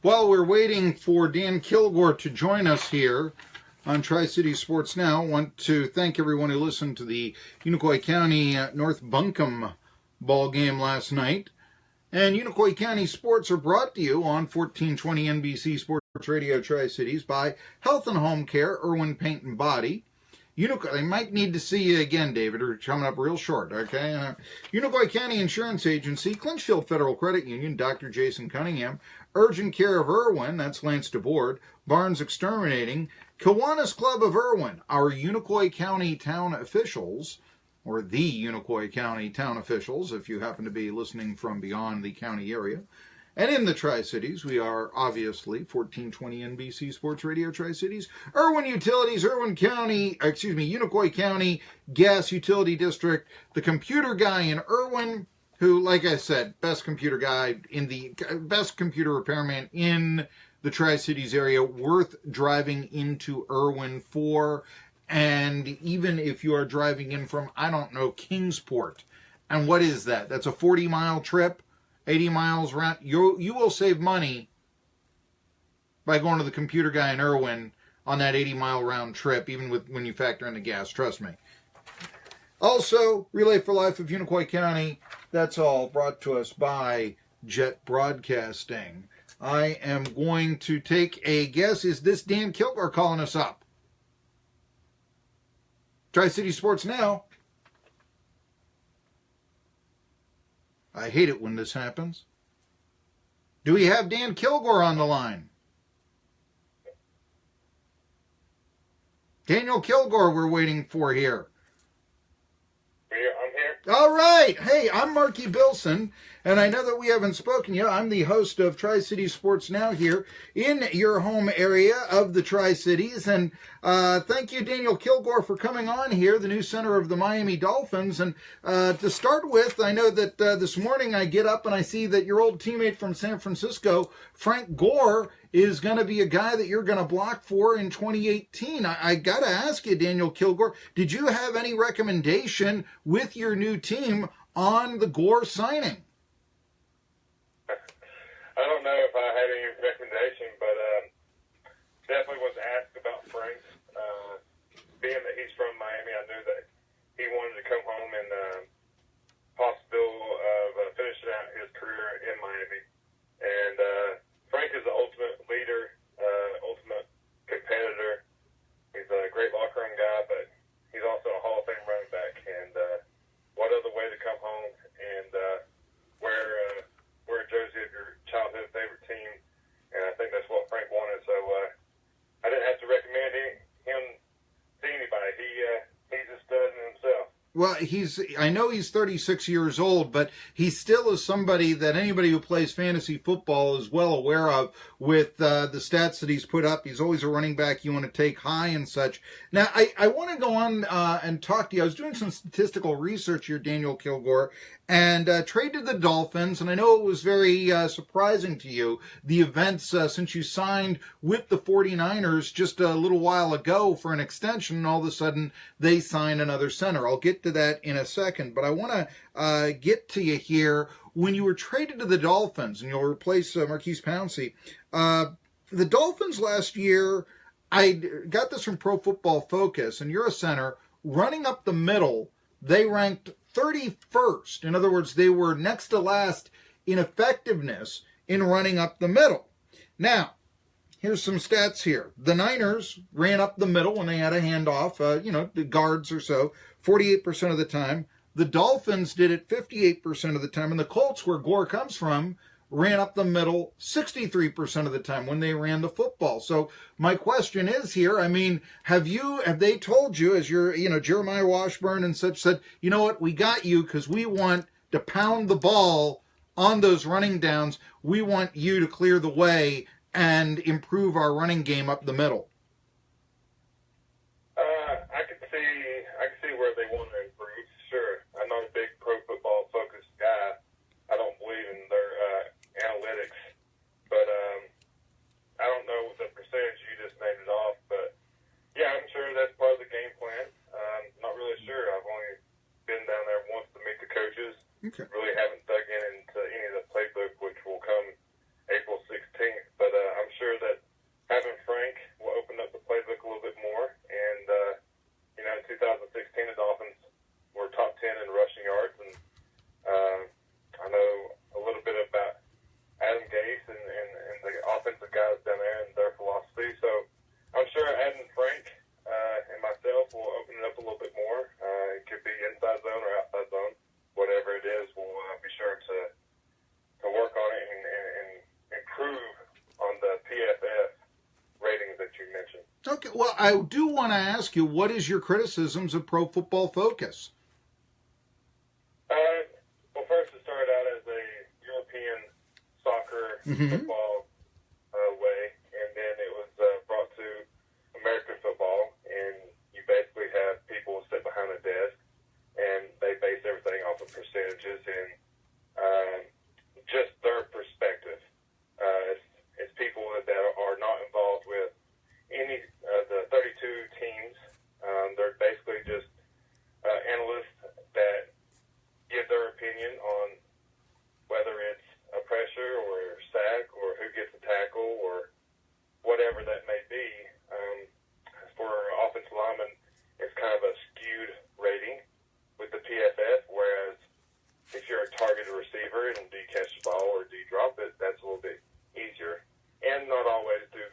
While we're waiting for Dan Kilgore to join us here on Tri-City Sports Now, I want to thank everyone who listened to the Unicoi County North Buncombe ball game last night. And Unicoi County Sports are brought to you on 1420 NBC Sports Radio Tri-Cities by Health and Home Care, Irwin Paint and Body. I might need to see you again, David, or coming up real short, okay? Unicoi County Insurance Agency, Clinchfield Federal Credit Union, Dr. Jason Cunningham, Urgent Care of Irwin, that's Lance DeBoard, Barnes Exterminating, Kiwanis Club of Irwin, our Unicoi County town officials, or the Unicoi County town officials, if you happen to be listening from beyond the county area. And in the Tri-Cities, we are obviously 1420 NBC Sports Radio Tri-Cities, Irwin Utilities, Unicoi County Gas Utility District, the computer guy in Irwin, who, like I said, best computer repairman in the Tri-Cities area, worth driving into Irwin for. And even if you are driving in from, I don't know, Kingsport, and what is that? That's a 40-mile trip. 80 miles around, you will save money by going to the computer guy in Irwin on that 80-mile round trip, even when you factor in the gas, trust me. Also, Relay for Life of Unicoi County, that's all brought to us by Jet Broadcasting. I am going to take a guess. Is this Dan Kilgore calling us up? Tri-City Sports Now. I hate it when this happens. Do we have Dan Kilgore on the line? Daniel Kilgore we're waiting for here. I'm here. All right. Hey, I'm Marky Billson, and I know that we haven't spoken yet. I'm the host of Tri-City Sports Now here in your home area of the Tri-Cities. And thank you, Daniel Kilgore, for coming on here, the new center of the Miami Dolphins. And to start with, I know that this morning I get up and I see that your old teammate from San Francisco, Frank Gore, is going to be a guy that you're going to block for in 2018. I got to ask you, Daniel Kilgore, did you have any recommendation with your new team on the Gore signing? I don't know if I had any recommendation, but definitely was asked about Frank. Being that he's from Miami, I knew that he wanted to come home and possible of finishing out his career in Miami. And Frank is the ultimate leader, ultimate competitor. He's a great locker room guy, but he's also a Hall of Fame running back. And what other way to come home and wear a jersey of your childhood favorite team? And I think that's what Frank wanted. So I didn't have to recommend him to anybody. He's a stud in himself. Well, I know he's 36 years old, but he still is somebody that anybody who plays fantasy football is well aware of with the stats that he's put up. He's always a running back you want to take high and such. Now, I want to go on and talk to you. I was doing some statistical research here, Daniel Kilgore, and traded the Dolphins, and I know it was very surprising to you, the events since you signed with the 49ers just a little while ago for an extension, and all of a sudden they sign another center. I'll get to that in a second, but I want to get to you here. When you were traded to the Dolphins, and you'll replace Marquise Pouncey, the Dolphins last year, I got this from Pro Football Focus, and you're a center, running up the middle, they ranked 31st. In other words, they were next to last in effectiveness in running up the middle. Now, here's some stats here. The Niners ran up the middle when they had a handoff, the guards or so, 48% of the time. The Dolphins did it 58% of the time. And the Colts, where Gore comes from, ran up the middle 63% of the time when they ran the football. So my question is here, I mean, have they told you, as your, Jeremiah Washburn and such said, you know what, we got you because we want to pound the ball on those running downs. We want you to clear the way and improve our running game up the middle? I can see where they want to improve. Sure, I'm not a big pro football focused guy. I don't believe in their analytics, but I don't know the percentage you just named it off. But yeah, I'm sure that's part of the game plan. Not really sure. I've only been down there once to meet the coaches. Okay. Really haven't dug into any of the playbook, which will come April 16th. But Okay, well, I do want to ask you, what is your criticisms of Pro Football Focus? Well, first it started out as a European soccer football way, and then it was brought to American football, and you basically have people sit behind a desk, and they base everything off of percentages and just their perspective. It's people that are not involved with any of the 32 teams. They're basically just analysts that give their opinion on whether it's a pressure or sack or who gets a tackle or whatever that may be. For offensive linemen, it's kind of a skewed rating with the PFF, whereas if you're a targeted receiver and do you catch the ball or do you drop it, that's a little bit easier. And not always do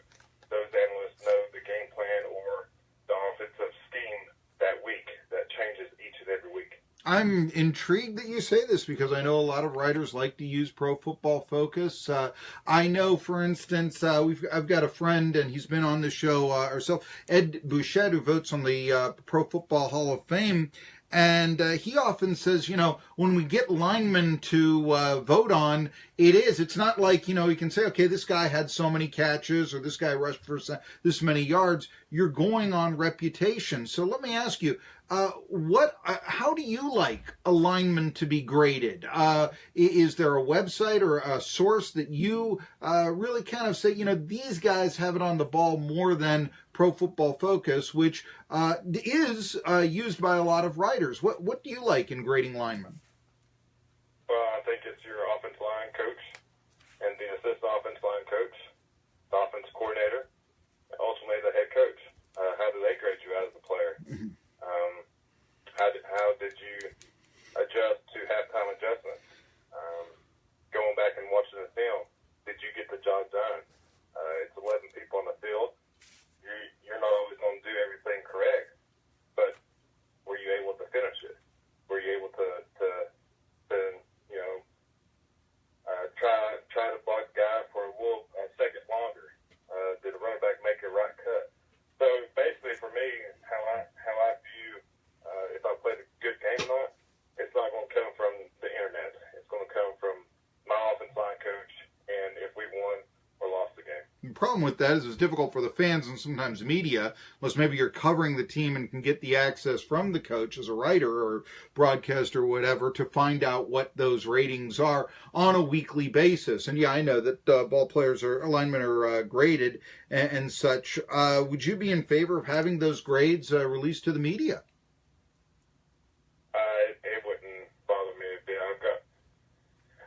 those analysts know the game plan or the offensive scheme that week that changes each and every week. I'm intrigued that you say this because I know a lot of writers like to use Pro Football Focus. I know, for instance, I've got a friend, and he's been on the show ourselves, Ed Bouchette, who votes on the Pro Football Hall of Fame. And he often says, when we get linemen to vote on, it's not like, you can say, okay, this guy had so many catches or this guy rushed for this many yards. You're going on reputation. So let me ask you, how do you like a lineman to be graded? Is there a website or a source that you really kind of say, these guys have it on the ball more than Pro Football Focus, which is used by a lot of writers? What do you like in grading linemen? Well, I think it's your offensive line coach and the assistant offensive line coach, the offensive coordinator, and ultimately the head coach. How do they grade you out as a player? How did you adjust to halftime adjustments? Going back and watching the film, did you get the job done? It's 11 people on the field. You're not always going to do everything correct, but were you able to finish it? Were you able to try to block the guy for a second longer? Did the running back make a right cut? So basically, for me, how I view if I played a good game or not, it's not going to come from the internet. It's going to come from my offensive line coach, and if we won or lost the game. The problem with that is it's difficult for the fans and sometimes media, unless maybe you're covering the team and can get the access from the coach as a writer or broadcaster or whatever to find out what those ratings are on a weekly basis. And yeah, I know that ball players or linemen are graded and such. Would you be in favor of having those grades released to the media? It wouldn't bother me a bit.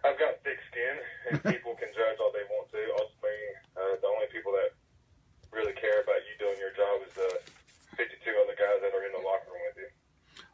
I've got thick skin, and people can judge all they want to. Ultimately, the only people that really care about you doing your job is the 52 other guys that are in the locker room with you.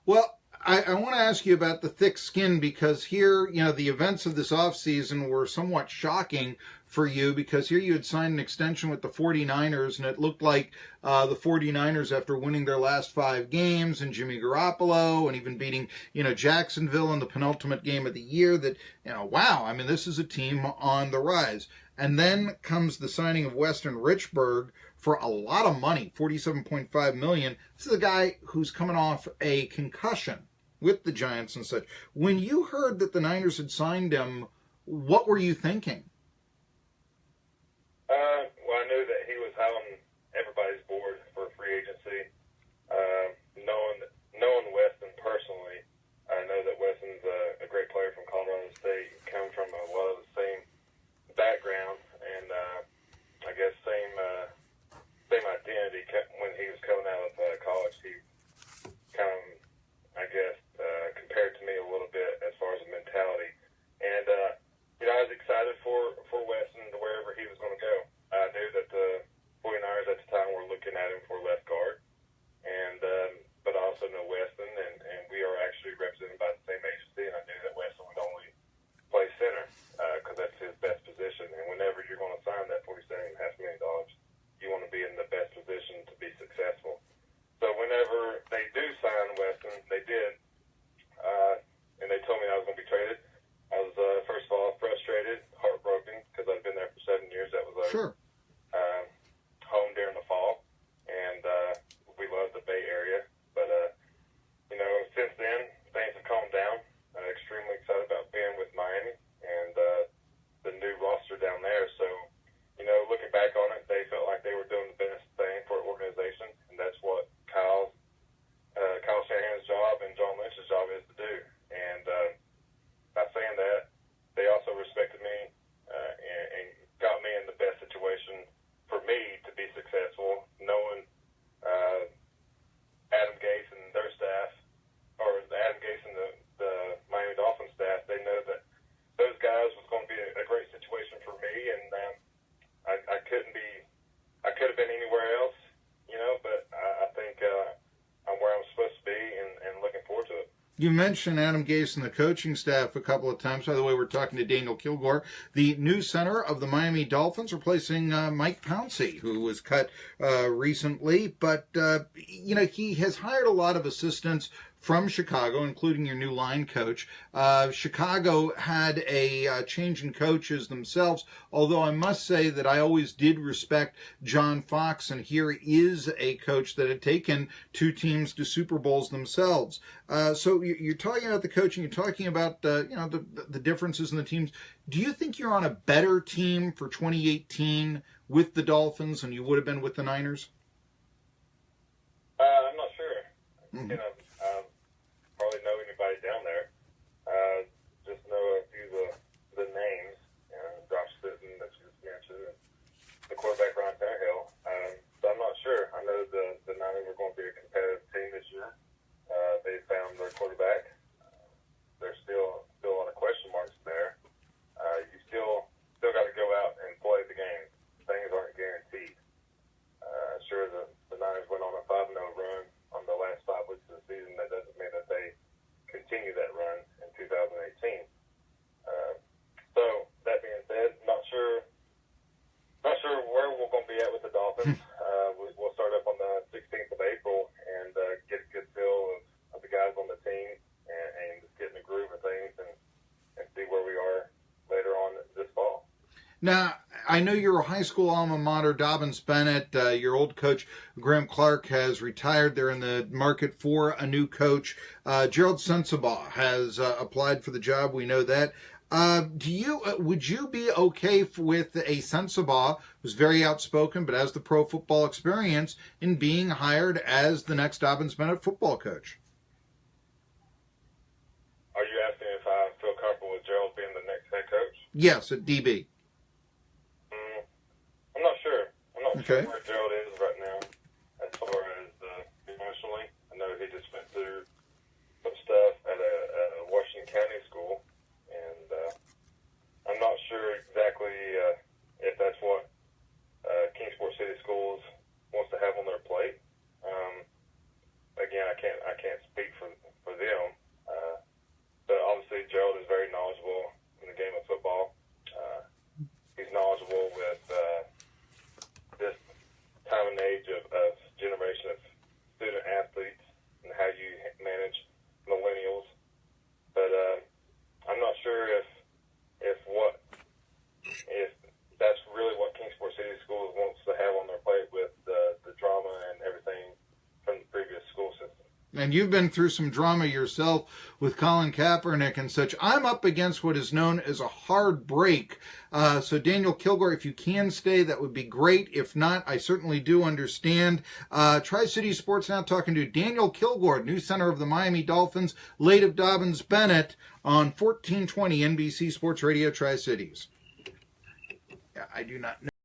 Well, I want to ask you about the thick skin because here, the events of this offseason were somewhat shocking for you because here you had signed an extension with the 49ers, and it looked like the 49ers, after winning their last 5 games and Jimmy Garoppolo and even beating, Jacksonville in the penultimate game of the year, that, wow, I mean, this is a team on the rise. And then comes the signing of Weston Richburg for a lot of money, $47.5 million. This is a guy who's coming off a concussion with the Giants and such. When you heard that the Niners had signed him, what were you thinking? Well, I knew that he was high on everybody's board for free agency. Knowing Weston personally, I know that Weston's a great player from Colorado State, comes from a lot of the same background, and I guess same identity. When he was coming out of college, he kind of, compared to me a little bit as far as a mentality. And I was excited for Weston to wherever he was going to go. I knew that the 49ers at the time were looking at him for left guard, and but I also know Weston, and we are actually represented by the same agency, and I knew that Weston would only play center because that's his best position. And whenever you're going to sign that $47.5 million, you want to be in the best position to be successful. So whenever they do sign Weston, they did, and they told me I was going to be traded. I was, first of all, frustrated, heartbroken, because I've been there for 7 years. That was our Sure. home during the fall. And You mentioned Adam Gase and the coaching staff a couple of times. By the way, we're talking to Daniel Kilgore, the new center of the Miami Dolphins, replacing Mike Pouncey, who was cut recently. But, he has hired a lot of assistants from Chicago, including your new line coach. Chicago had a change in coaches themselves, although I must say that I always did respect John Fox, and here is a coach that had taken two teams to Super Bowls themselves. So you're talking about the coaching, you're talking about the differences in the teams. Do you think you're on a better team for 2018 with the Dolphins than you would have been with the Niners? I'm not sure. Mm-hmm. Probably know anybody down there. Just know a few of the names. Josh Sitton, that you just mentioned, and the quarterback Ryan Tannehill. So I'm not sure. I know the Niners are going to be a competitive team this year. They found their quarterback. There's still a lot of question marks there. You still got to go out and play the game. Things aren't guaranteed. Sure, the Niners went on a 5-0 run on the last 5 weeks of the season. That doesn't mean that they continue that run in 2018. So that being said, not sure where we're going to be at with the Dolphins. We'll start up on the 16th of April and get a good feel of the guys on the team and just get in the groove of things and see where we are later on this fall. Now, I know your high school alma mater, Dobbins-Bennett. Your old coach, Graham Clark, has retired. They're in the market for a new coach. Gerald Sensabaugh has applied for the job. We know that. Would you be okay with a Sensabaugh, who's very outspoken but has the pro football experience, in being hired as the next Dobbins-Bennett football coach? Are you asking if I feel comfortable with Gerald being the next head coach? Yes, at DB. I'm not sure. I'm not Okay. sure where Gerald is right now as far as emotionally. I know he just went through some stuff at a Washington County school, and I'm not sure exactly if that's what Kingsport City Schools wants to have on their plate. Again, I can't speak for them, but obviously Gerald is very knowledgeable in the game of football. He's knowledgeable with this time and age of generation of student athletes and how you manage millennials. But I'm not sure if that's really what Kingsport City Schools wants to have on their plate with the drama and everything from the previous school system. And you've been through some drama yourself with Colin Kaepernick and such. I'm up against what is known as a hard break. So Daniel Kilgore, if you can stay, that would be great. If not, I certainly do understand. Tri-City Sports Now talking to Daniel Kilgore, new center of the Miami Dolphins, late of Dobbins-Bennett, on 1420 NBC Sports Radio Tri-Cities. Yeah, I do not know.